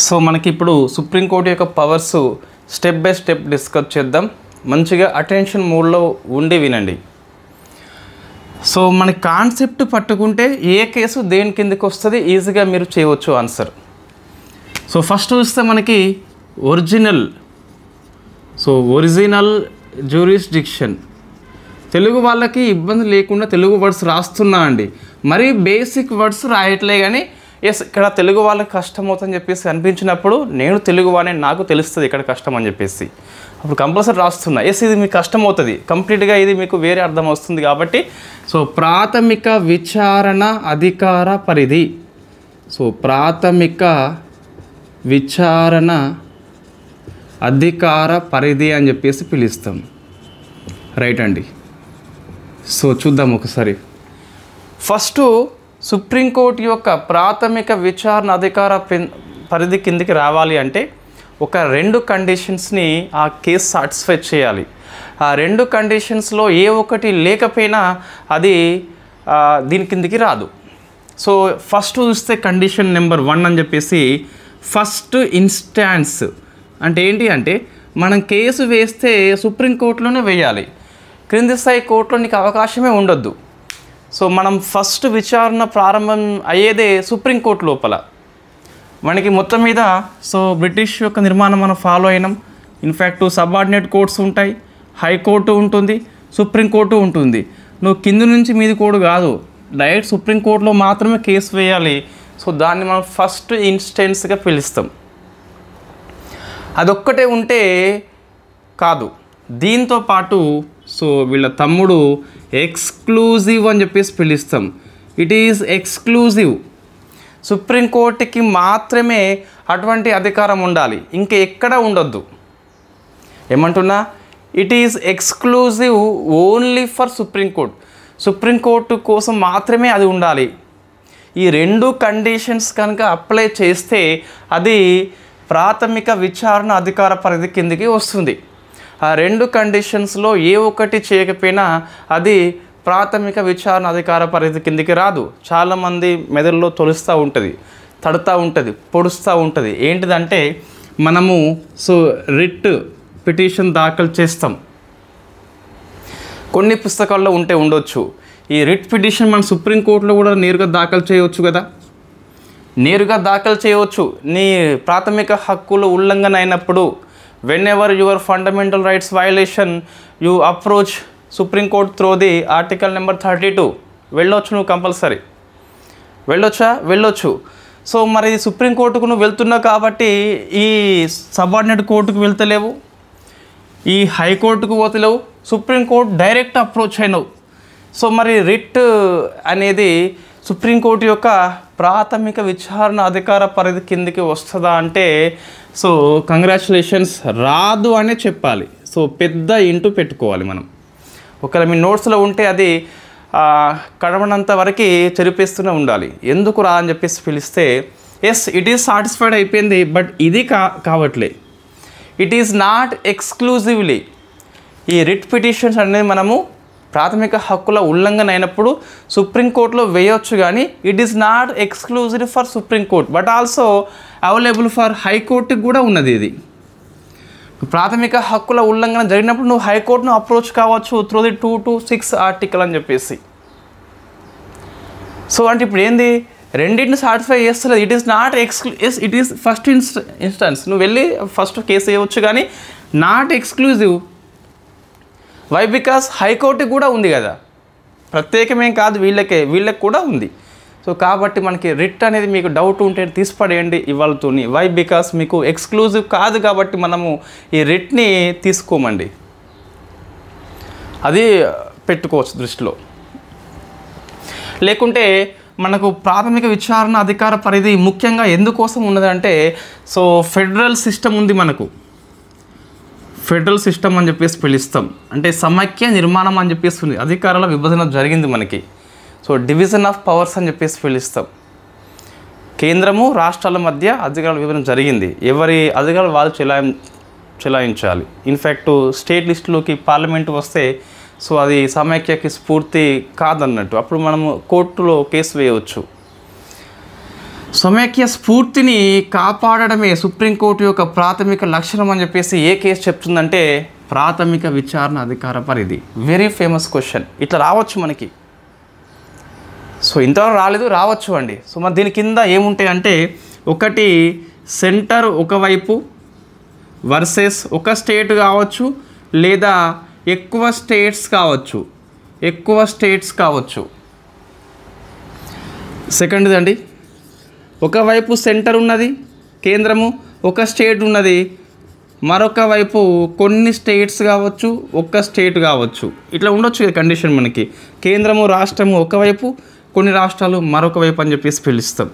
So మనకి ఇప్పుడు supreme court యొక్క powers step by step discuss చేద్దాం. మంచిగా అటెన్షన్ మోడ్లో ఉండి వినండి. సో మన కాన్సెప్ట్ పట్టుకుంటే ఏ కేసు దేని కిందకి వస్తుంది ఈజీగా మీరు చేయవచ్చు ఆన్సర్. సో ఫస్ట్ చూస్తే మనకి ఒరిజినల్ జ్యూరిస్డిక్షన్. తెలుగు వాళ్ళకి ఇబ్బంది లేకుండా తెలుగు వర్డ్స్ రాస్తున్నా అండి, మరీ బేసిక్ వర్డ్స్ రాయట్లే. కానీ ఎస్ ఇక్కడ తెలుగు వాళ్ళకి కష్టం అవుతుందని చెప్పేసి అనిపించినప్పుడు నేను తెలుగు వాడిని, నాకు తెలుస్తుంది ఇక్కడ కష్టం అని చెప్పేసి అప్పుడు కంపల్సరీ రాస్తున్నా. ఎస్ ఇది మీకు కష్టం అవుతుంది, కంప్లీట్గా ఇది మీకు వేరే అర్థం వస్తుంది కాబట్టి. సో ప్రాథమిక విచారణ అధికార పరిధి. సో ప్రాథమిక విచారణ అధికార పరిధి అని చెప్పేసి పిలుస్తాం. రైట్ అండి. సో చూద్దాం ఒకసారి. ఫస్ట్ సుప్రీంకోర్టు యొక్క ప్రాథమిక విచారణ అధికార పరిధి కిందికి రావాలి అంటే ఒక రెండు కండిషన్స్ని ఆ కేసు సాటిస్ఫై చేయాలి. ఆ రెండు కండిషన్స్లో ఏ ఒక్కటి లేకపోయినా అది దీని కిందికి రాదు. సో ఫస్ట్ చూస్తే కండిషన్ నెంబర్ 1 అని చెప్పేసి ఫస్ట్ ఇన్స్టాన్స్ అంటే ఏంటి అంటే మనం కేసు వేస్తే సుప్రీంకోర్టులోనే వేయాలి, క్రింది స్థాయి కోర్టులో నీకు అవకాశమే ఉండొద్దు. సో మనం ఫస్ట్ విచారణ ప్రారంభం అయ్యేదే సుప్రీంకోర్టు లోపల. మనకి మొత్తం మీద సో బ్రిటిష్ యొక్క నిర్మాణం మనం ఫాలో అయినాం. ఇన్ఫ్యాక్ట్ సబార్డినేట్ కోర్ట్స్ ఉంటాయి, హైకోర్టు ఉంటుంది, సుప్రీంకోర్టు ఉంటుంది. నువ్వు కింది నుంచి మీది కోర్టు కాదు, డైరెక్ట్ సుప్రీంకోర్టులో మాత్రమే కేసు వేయాలి. సో దాన్ని మనం ఫస్ట్ ఇన్స్టెన్స్గా పిలుస్తాం. అదొక్కటే ఉంటే కాదు, దీంతో పాటు సో వీళ్ళ తమ్ముడు ఎక్స్క్లూజివ్ అని చెప్పేసి పిలుస్తాం. It is exclusive. సుప్రీంకోర్టుకి మాత్రమే అటువంటి అధికారం ఉండాలి, ఇంకా ఎక్కడ ఉండొద్దు. ఏమంటున్నా, it is exclusive only for supreme court. Supreme court కోసం మాత్రమే అది ఉండాలి. ఈ రెండు కండిషన్స్ కనుక అప్లై చేస్తే అది ప్రాథమిక విచారణ అధికార పరిధి కిందికి వస్తుంది. ఆ రెండు కండిషన్స్లో ఏ ఒక్కటి చేయకపోయినా అది ప్రాథమిక విచారణ అధికార పరిధి కిందికి రాదు. చాలామంది మెదడులో తొలుస్తూ ఉంటుంది, తడుతూ ఉంటుంది, పొడుస్తూ ఉంటుంది. ఏంటిదంటే మనము సో రిట్ పిటిషన్ దాఖలు చేస్తాం, కొన్ని పుస్తకాల్లో ఉండొచ్చు. ఈ రిట్ పిటిషన్ మనం సుప్రీంకోర్టులో కూడా నేరుగా దాఖలు చేయవచ్చు కదా, నేరుగా దాఖలు చేయవచ్చు. నీ ప్రాథమిక హక్కులు ఉల్లంఘన అయినప్పుడు whenever your fundamental rights violation you approach Supreme Court through the article number 32 వెళ్ళొచ్చు, నువ్వు కంపల్సరీ వెళ్ళొచ్చు. సో మరి సుప్రీంకోర్టుకు నువ్వు వెళ్తున్నావు కాబట్టి ఈ సబార్డినేట్ కోర్టుకు వెళ్తలేవు, ఈ హైకోర్టుకు పోతలేవు, సుప్రీంకోర్టు డైరెక్ట్ అప్రోచ్ అయినావు. సో మరి రిట్ అనేది సుప్రీంకోర్టు యొక్క ప్రాథమిక విచారణ అధికార పరిధి కిందికి వస్తుందా అంటే సో కంగ్రాచులేషన్స్, రాదు అనే చెప్పాలి. సో పెద్ద ఇంటూ పెట్టుకోవాలి మనం. ఒకవేళ మీ నోట్స్లో ఉంటే అది కడవనంత వరకు చెరిపేస్తూనే ఉండాలి. ఎందుకు రా అని చెప్పేసి పిలిస్తే ఎస్ ఇట్ ఈస్ సాటిస్ఫైడ్ అయిపోయింది, బట్ ఇది కావట్లే. It is not exclusively. ఈ రిట్ పిటిషన్స్ అనేది మనము ప్రాథమిక హక్కుల ఉల్లంఘన అయినప్పుడు సుప్రీంకోర్టులో వేయవచ్చు, కానీ it is not exclusive for supreme court but also available for హైకోర్టుకి కూడా ఉన్నది. ఇది ప్రాథమిక హక్కుల ఉల్లంఘన జరిగినప్పుడు నువ్వు హైకోర్టును అప్రోచ్ కావచ్చు త్రూ ది 226 ఆర్టికల్ అని చెప్పేసి. సో అంటే ఇప్పుడు ఏంది, రెండింటిని సాటిస్ఫై చేస్తలేదు. It is not it is first instance. నువ్వు వెళ్ళి ఫస్ట్ కేసు వేయవచ్చు కానీ నాట్ ఎక్స్క్లూజివ్. వై? బికాస్ హైకోర్టుకి కూడా ఉంది కదా, ప్రత్యేకమేం కాదు, వీళ్ళకి కూడా ఉంది. సో కాబట్టి మనకి రిట్ అనేది మీకు డౌట్ ఉంటే తీసిపడేయండి ఇవాళతోని. వై? బికాస్ మీకు ఎక్స్క్లూజివ్ కాదు కాబట్టి మనము ఈ రిట్ని తీసుకోమండి, అది పెట్టుకోవచ్చు దృష్టిలో. లేకుంటే మనకు ప్రాథమిక విచారణ అధికార పరిధి ముఖ్యంగా ఎందుకోసం ఉన్నదంటే సో ఫెడరల్ సిస్టమ్ ఉంది మనకు, ఫెడరల్ సిస్టమ్ అని చెప్పేసి పిలుస్తాం. అంటే సమైక్య నిర్మాణం అని చెప్పేసి ఉంది, అధికారాల విభజన జరిగింది మనకి. సో డివిజన్ ఆఫ్ పవర్స్ అని చెప్పేసి పిలుస్తాం. కేంద్రము రాష్ట్రాల మధ్య అధికారాల విభజన జరిగింది, ఎవరి అధికారాలు వాళ్ళు చెలాయించాలి. ఇన్ఫ్యాక్ట్ స్టేట్ లిస్టులోకి పార్లమెంటు వస్తే సో అది సమైక్యకి స్ఫూర్తి కాదన్నట్టు, అప్పుడు మనము కోర్టులో కేసు వేయవచ్చు. సమైక్య స్ఫూర్తిని కాపాడడమే సుప్రీంకోర్టు యొక్క ప్రాథమిక లక్షణం అని చెప్పేసి ఏ కేసు చెప్తుందంటే ప్రాథమిక విచారణ అధికార పరిధి. Very famous question. ఇట్లా రావచ్చు మనకి. సో ఇంతవరకు రాలేదు, రావచ్చు అండి. సో మరి దీని కింద ఏముంటాయి అంటే, ఒకటి సెంటర్ ఒకవైపు వర్సెస్ ఒక స్టేట్ కావచ్చు, లేదా ఎక్కువ స్టేట్స్ కావచ్చు. సెకండ్ది అండి, ఒకవైపు సెంటర్ ఉన్నది కేంద్రము, ఒక స్టేట్ ఉన్నది, మరొక వైపు కొన్ని స్టేట్స్ కావచ్చు, ఒక్క స్టేట్ కావచ్చు. ఇట్లా ఉండొచ్చు కండిషన్ మనకి. కేంద్రము రాష్ట్రము ఒకవైపు, కొన్ని రాష్ట్రాలు మరొక వైపు అని చెప్పేసి పిలుస్తాం.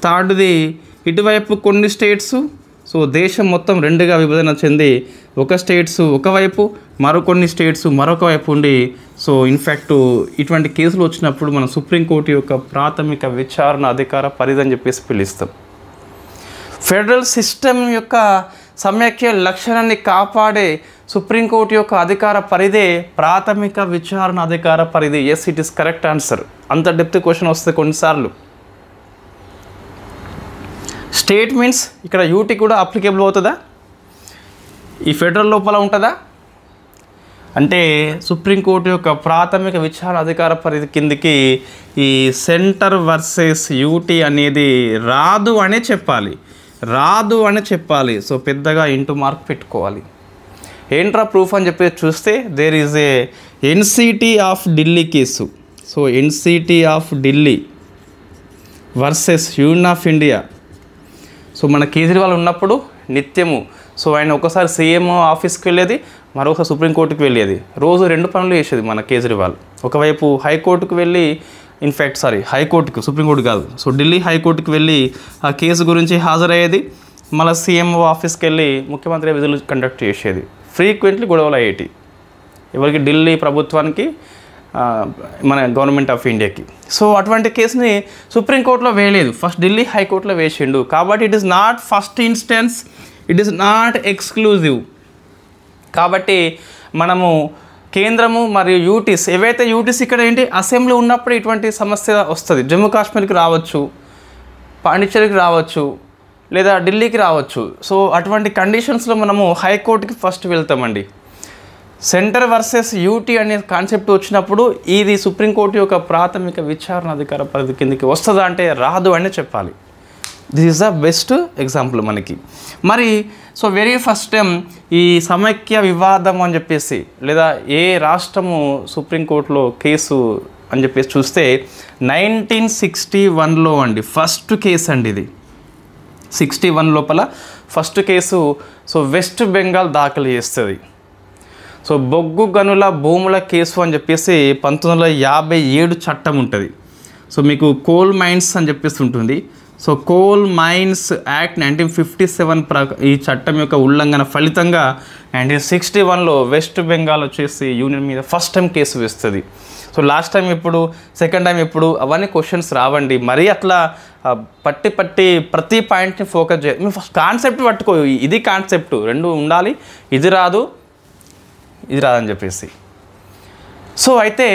థర్డ్ది ఇటువైపు కొన్ని స్టేట్స్, సో దేశం మొత్తం రెండుగా విభజన చెంది ఒక స్టేట్స్ ఒకవైపు, మరికొన్ని స్టేట్స్ మరొక వైపు ఉండి, సో ఇన్ఫ్యాక్ట్ ఇటువంటి కేసులు వచ్చినప్పుడు మనం సుప్రీంకోర్టు యొక్క ప్రాథమిక విచారణ అధికార పరిధి అని చెప్పేసి పిలుస్తాం. ఫెడరల్ సిస్టమ్ యొక్క సమైక్య లక్షణాన్ని కాపాడే సుప్రీంకోర్టు యొక్క అధికార పరిధే ప్రాథమిక విచారణ అధికార పరిధి. Yes, it is correct answer. అంత డెప్త్ క్వశ్చన్ వస్తుంది కొన్నిసార్లు. స్టేట్ మీన్స్ ఇక్కడ యూటీ కూడా అప్లికేబుల్ అవుతుందా? ఈ ఫెడరల్ లోపల ఉంటుందా అంటే సుప్రీంకోర్టు యొక్క ప్రాథమిక విచారణ అధికార పరిధి కిందికి ఈ సెంటర్ వర్సెస్ యూటీ అనేది రాదు అనే చెప్పాలి. సో పెద్దగా ఇంటూ మార్క్ పెట్టుకోవాలి. ఏంట్రా ప్రూఫ్ అని చెప్పి చూస్తే there is a NCT of Delhi case. So NCT of Delhi versus union of India. So మన కేజ్రీవాల్ ఉన్నప్పుడు నిత్యము, సో ఆయన ఒకసారి సీఎం ఆఫీస్కి వెళ్ళేది, మరొకసారి సుప్రీంకోర్టుకి వెళ్ళేది. రోజు 2 పనులు చేసేది మన కేజ్రీవాల్. ఒకవైపు హైకోర్టుకు వెళ్ళి, హైకోర్టుకు, సుప్రీంకోర్టు కాదు, సో ఢిల్లీ హైకోర్టుకు వెళ్ళి ఆ కేసు గురించి హాజరయ్యేది. మళ్ళీ సీఎం ఆఫీస్కి వెళ్ళి ముఖ్యమంత్రి విధులు కండక్ట్ చేసేది. ఫ్రీక్వెంట్లీ గొడవలు అయ్యేటి. ఎవరికి? ఢిల్లీ ప్రభుత్వానికి, మన గవర్నమెంట్ ఆఫ్ ఇండియాకి. సో అటువంటి కేసుని సుప్రీంకోర్టులో వేయలేదు, ఫస్ట్ ఢిల్లీ హైకోర్టులో వేసిండు. కాబట్టి it is not first instance, it is not exclusive. కాబట్టి మనము కేంద్రము మరియు యూటీస్, ఏవైతే యూటీస్ ఇక్కడ ఏంటి అసెంబ్లీ ఉన్నప్పుడు ఇటువంటి సమస్య వస్తుంది. జమ్మూ కాశ్మీర్కి రావచ్చు, పాండిచ్చేరికి రావచ్చు, లేదా ఢిల్లీకి రావచ్చు. సో అటువంటి కండిషన్స్లో మనము హైకోర్టుకి ఫస్ట్ వెళ్తామండి. సెంటర్ వర్సెస్ యూటీ అనే కాన్సెప్ట్ వచ్చినప్పుడు ఇది సుప్రీంకోర్టు యొక్క ప్రాథమిక విచారణ అధికార పరిధి కిందకి వస్తుందా అంటే రాదు అని చెప్పాలి. This is the best example మనకి. మరి సో వెరీ ఫస్ట్ టైం ఈ సమైక్య వివాదం అని చెప్పేసి, లేదా ఏ రాష్ట్రము సుప్రీంకోర్టులో కేసు అని చెప్పేసి చూస్తే 1961లో అండి ఫస్ట్ కేసు అండి. ఇది 61 లోపల first case. So west Bengal దాఖలు చేస్తుంది. సో బొగ్గు గనుల భూముల కేసు అని చెప్పేసి 1957 చట్టం ఉంటుంది. సో మీకు కోల్ మైన్స్ అని చెప్పేసి ఉంటుంది. సో కోల్ మైన్స్ యాక్ట్ 1957 ఈ చట్టం యొక్క ఉల్లంఘన ఫలితంగా 1961లో వెస్ట్ బెంగాల్ వచ్చేసి యూనియన్ మీద ఫస్ట్ టైం కేసు వేస్తుంది. సో లాస్ట్ టైం ఎప్పుడు, సెకండ్ టైం ఎప్పుడు, అవన్నీ క్వశ్చన్స్ రావండి. మరీ అట్లా పట్టి ప్రతి పాయింట్ని ఫోకస్ చేయాలి. మీరు ఫస్ట్ కాన్సెప్ట్ పట్టుకో, ఇది కాన్సెప్ట్, రెండు ఉండాలి, ఇది రాదని చెప్పేసి. సో అయితే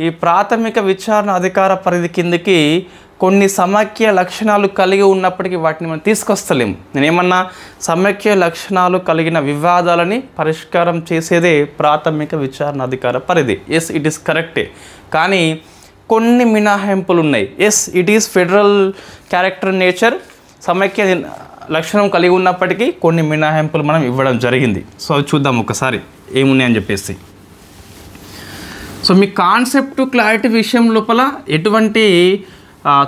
ఈ ప్రాథమిక విచారణ అధికార పరిధి కిందకి కొన్ని సమైక్య లక్షణాలు కలిగి ఉన్నప్పటికీ వాటిని మనం తీసుకొస్తలేము. నేనేమన్నా సమైక్య లక్షణాలు కలిగిన వివాదాలని పరిష్కారం చేసేదే ప్రాథమిక విచారణ అధికార పరిధి. ఎస్, ఇట్ ఈస్ కరెక్టే. కానీ కొన్ని మినహాయింపులు ఉన్నాయి. Yes, it is federal character nature, సమైక్య లక్షణం కలిగి ఉన్నప్పటికీ కొన్ని మినహాయింపులు మనం ఇవ్వడం జరిగింది. సో అవి చూద్దాం ఒకసారి ఏమున్నాయని చెప్పేసి. సో మీ కాన్సెప్ట్ క్లారిటీ విషయం లోపల ఎటువంటి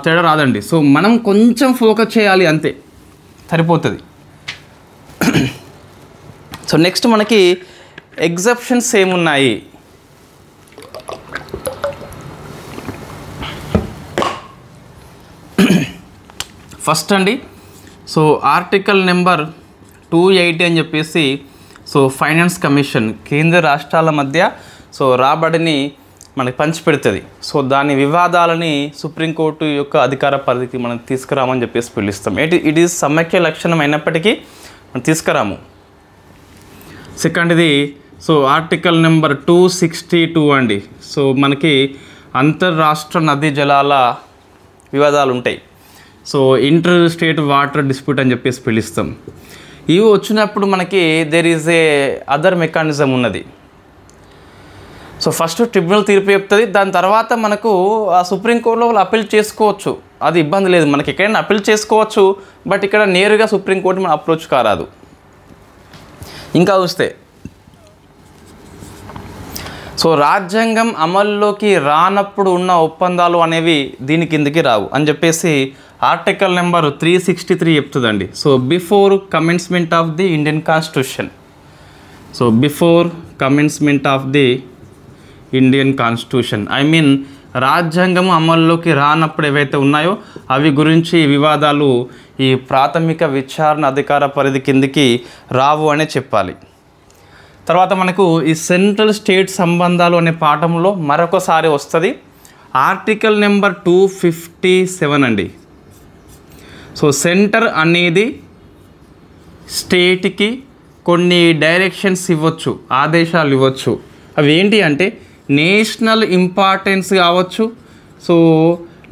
తేడా రాదండి. సో మనం కొంచెం ఫోకస్ చేయాలి, అంతే సరిపోతుంది. సో నెక్స్ట్ మనకి ఎగ్జెప్షన్స్ ఏమున్నాయి? ఫస్ట్ అండి, సో ఆర్టికల్ నెంబర్ 280 అని చెప్పేసి, సో ఫైనాన్స్ కమిషన్ కేంద్ర రాష్ట్రాల మధ్య సో రాబడిని మనకి పంచిపెడుతుంది. సో దాని వివాదాలని సుప్రీంకోర్టు యొక్క అధికార పరిధికి మనం తీసుకురామని చెప్పేసి పిలుస్తాం. ఇట్ ఈజ్ సమైక్య లక్షణం అయినప్పటికీ మనం తీసుకురాము. సెకండ్ది, సో ఆర్టికల్ నెంబర్ 262 అండి. సో మనకి అంతర్రాష్ట్ర నదీ జలాల వివాదాలు ఉంటాయి. So inter state water dispute అని చెప్పేసి పిలుస్తాం. ఇవి వచ్చినప్పుడు మనకి there is a other mechanism ఉన్నది. సో ఫస్ట్ ట్రిబ్యునల్ తీర్పు చెప్తుంది, దాని తర్వాత మనకు ఆ సుప్రీంకోర్టులో వాళ్ళు అప్పీల్ చేసుకోవచ్చు, అది ఇబ్బంది లేదు, మనకి ఎక్కడైనా అప్పీల్ చేసుకోవచ్చు. బట్ ఇక్కడ నేరుగా సుప్రీంకోర్టు మనం అప్రోచ్ కారాదు. ఇంకా చూస్తే సో రాజ్యాంగం అమల్లోకి రానప్పుడు ఉన్న ఒప్పందాలు అనేవి దీని కిందికి రావు అని చెప్పేసి ఆర్టికల్ నెంబర్ 363 చెప్తుందండి. So before commencement of the Indian constitution, so before commencement of the Indian constitution, I mean రాజ్యాంగం అమల్లోకి రానప్పుడు ఏవైతే ఉన్నాయో అవి గురించి వివాదాలు ఈ ప్రాథమిక విచారణ అధికార పరిధి కిందికి రావు అనే చెప్పాలి. తర్వాత మనకు ఈ సెంట్రల్ స్టేట్ సంబంధాలు అనే పాఠంలో మరొకసారి వస్తుంది ఆర్టికల్ నెంబర్ 257 అండి. సో సెంటర్ అనేది స్టేట్కి కొన్ని డైరెక్షన్స్ ఇవ్వచ్చు, ఆదేశాలు ఇవ్వచ్చు. అవి ఏంటి అంటే నేషనల్ ఇంపార్టెన్స్ కావచ్చు, సో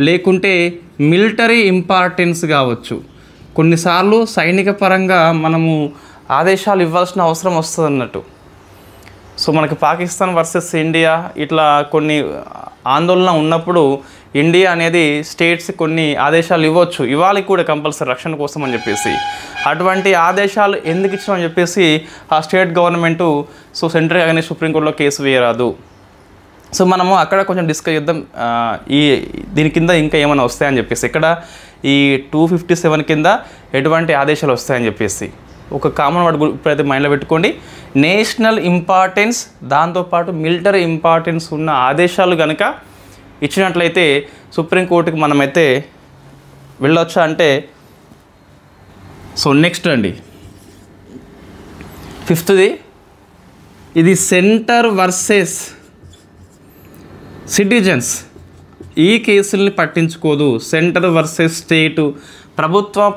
లేకుంటే మిలిటరీ ఇంపార్టెన్స్ కావచ్చు. కొన్నిసార్లు సైనిక పరంగా మనము ఆదేశాలు ఇవ్వాల్సిన అవసరం వస్తుంది అన్నట్టు. సో మనకి పాకిస్తాన్ వర్సెస్ ఇండియా ఇట్లా కొన్ని ఆందోళన ఉన్నప్పుడు ఇండియా అనేది స్టేట్స్ కొన్ని ఆదేశాలు ఇవ్వచ్చు, ఇవ్వాలి కూడా కంపల్సరీ రక్షణ కోసం అని చెప్పేసి. అటువంటి ఆదేశాలు ఎందుకు ఇచ్చామని చెప్పేసి ఆ స్టేట్ గవర్నమెంటు సో సెంట్రల్ కానీ సుప్రీంకోర్టులో కేసు వేయరాదు. సో మనము అక్కడ కొంచెం డిస్కస్ చేద్దాం ఈ దీని కింద ఇంకా ఏమైనా వస్తాయని చెప్పేసి. ఇక్కడ ఈ 257 కింద ఎటువంటి ఆదేశాలు వస్తాయని చెప్పేసి ఒక కామన్ వర్డ్ ఇప్పుడైతే మైండ్లో పెట్టుకోండి. నేషనల్ ఇంపార్టెన్స్ దాంతోపాటు మిలిటరీ ఇంపార్టెన్స్ ఉన్న ఆదేశాలు కనుక ఇచ్చినట్లయితే సుప్రీంకోర్టుకి మనమైతే వెళ్ళొచ్చా అంటే, సో నెక్స్ట్ అండి 5th ఇది సెంటర్ వర్సెస్ సిటిజన్స్. ఈ కేసుల్ని పట్టించుకోదు. సెంటర్ వర్సెస్ స్టేటు,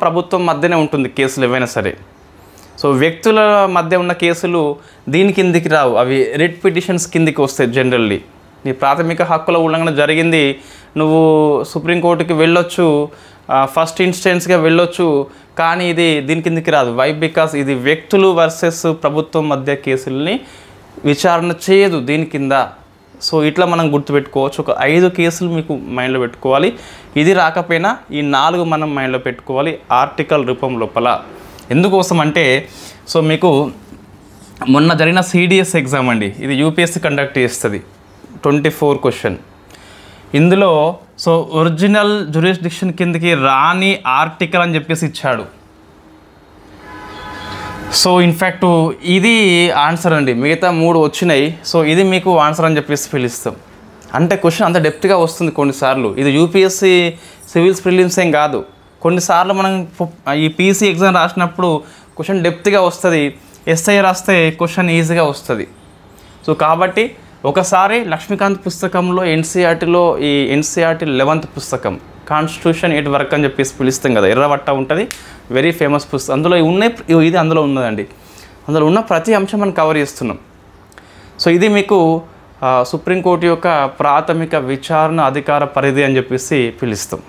ప్రభుత్వం మధ్యనే ఉంటుంది కేసులు ఏవైనా సరే. సో వ్యక్తుల మధ్య ఉన్న కేసులు దీని కిందికి రావు, అవి రిట్ పిటిషన్స్ కిందికి వస్తాయి. జనరల్లీ నీ ప్రాథమిక హక్కుల ఉల్లంఘన జరిగింది, నువ్వు సుప్రీంకోర్టుకి వెళ్ళొచ్చు, ఫస్ట్ ఇన్స్టెన్స్గా వెళ్ళొచ్చు, కానీ ఇది దీని కిందికి రాదు. వై? బికాస్ ఇది వ్యక్తులు వర్సెస్ ప్రభుత్వం మధ్య కేసుల్ని విచారణ చేయదు దీని కింద. సో ఇట్లా మనం గుర్తుపెట్టుకోవచ్చు. ఒక 5 కేసులు మీకు మైండ్లో పెట్టుకోవాలి. ఇది రాకపోయినా ఈ 4 మనం మైండ్లో పెట్టుకోవాలి ఆర్టికల్ రూపం లోపల. ఎందుకోసం అంటే సో మీకు మొన్న జరిగిన CDS ఎగ్జామ్ అండి, ఇది UPSC కండక్ట్ చేస్తుంది. 24 క్వశ్చన్. ఇందులో సో ఒరిజినల్ జ్యూరిస్డిక్షన్ కిందకి రాని ఆర్టికల్ అని చెప్పేసి ఇచ్చాడు. సో ఇన్ఫ్యాక్ట్ ఇది ఆన్సర్ అండి, మిగతా 3 వచ్చినాయి. సో ఇది మీకు ఆన్సర్ అని చెప్పేసి పిలుస్తాం. అంటే క్వశ్చన్ అంత డెప్త్గా వస్తుంది కొన్నిసార్లు. ఇది UPSC సివిల్స్ ప్రిలిమ్స్ ఏం కాదు. కొన్నిసార్లు మనం ఈ PC ఎగ్జామ్ రాసినప్పుడు క్వశ్చన్ డెప్త్గా వస్తుంది, SI రాస్తే క్వశ్చన్ ఈజీగా వస్తుంది. సో కాబట్టి ఒకసారి లక్ష్మీకాంత్ పుస్తకంలో NCERTలో ఈ NCERT 11th పుస్తకం కాన్స్టిట్యూషన్ 8 వరకు అని చెప్పేసి పిలుస్తాం కదా, ఎర్రవట్ట ఉంటుంది, వెరీ ఫేమస్ పుస్తకం. అందులో ఉన్నాయి, ఇది అందులో ఉన్నదండి. అందులో ఉన్న ప్రతి అంశం మనం కవర్ చేస్తున్నాం. సో ఇది మీకు సుప్రీంకోర్టు యొక్క ప్రాథమిక విచారణ అధికార పరిధి అని చెప్పేసి పిలుస్తాం.